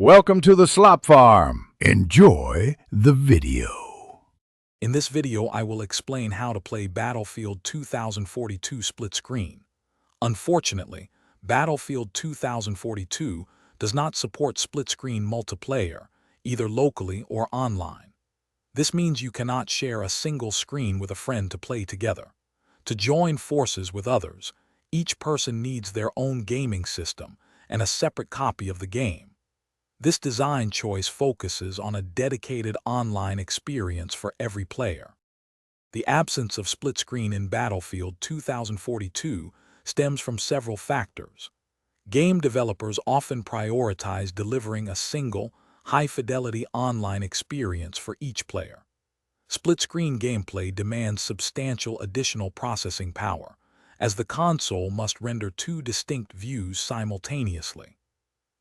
Welcome to the Slop Farm. Enjoy the video. In this video, I will explain how to play Battlefield 2042 split screen. Unfortunately, Battlefield 2042 does not support split screen multiplayer, either locally or online. This means you cannot share a single screen with a friend to play together. To join forces with others, each person needs their own gaming system and a separate copy of the game. This design choice focuses on a dedicated online experience for every player. The absence of split screen in Battlefield 2042 stems from several factors. Game developers often prioritize delivering a single, high-fidelity online experience for each player. Split-screen gameplay demands substantial additional processing power, as the console must render two distinct views simultaneously.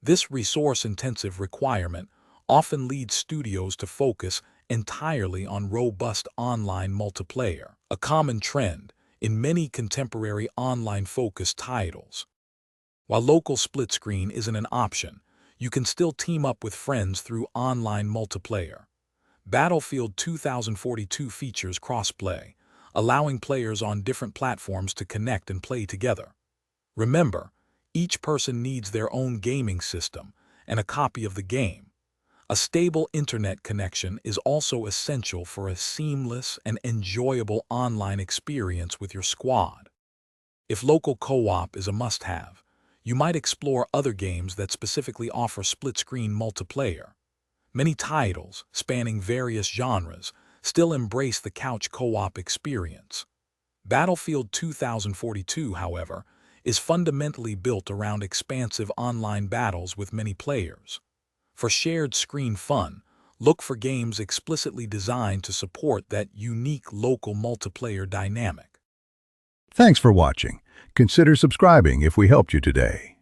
This resource-intensive requirement often leads studios to focus entirely on robust online multiplayer, a common trend in many contemporary online-focused titles. While local split-screen isn't an option, you can still team up with friends through online multiplayer. Battlefield 2042 features crossplay, allowing players on different platforms to connect and play together. Remember, each person needs their own gaming system and a copy of the game. A stable internet connection is also essential for a seamless and enjoyable online experience with your squad. If local co-op is a must-have, you might explore other games that specifically offer split-screen multiplayer. Many titles, spanning various genres, still embrace the couch co-op experience. Battlefield 2042, however, is fundamentally built around expansive online battles with many players. For shared screen fun, look for games explicitly designed to support that unique local multiplayer dynamic. Thanks for watching. Consider subscribing if we helped you today.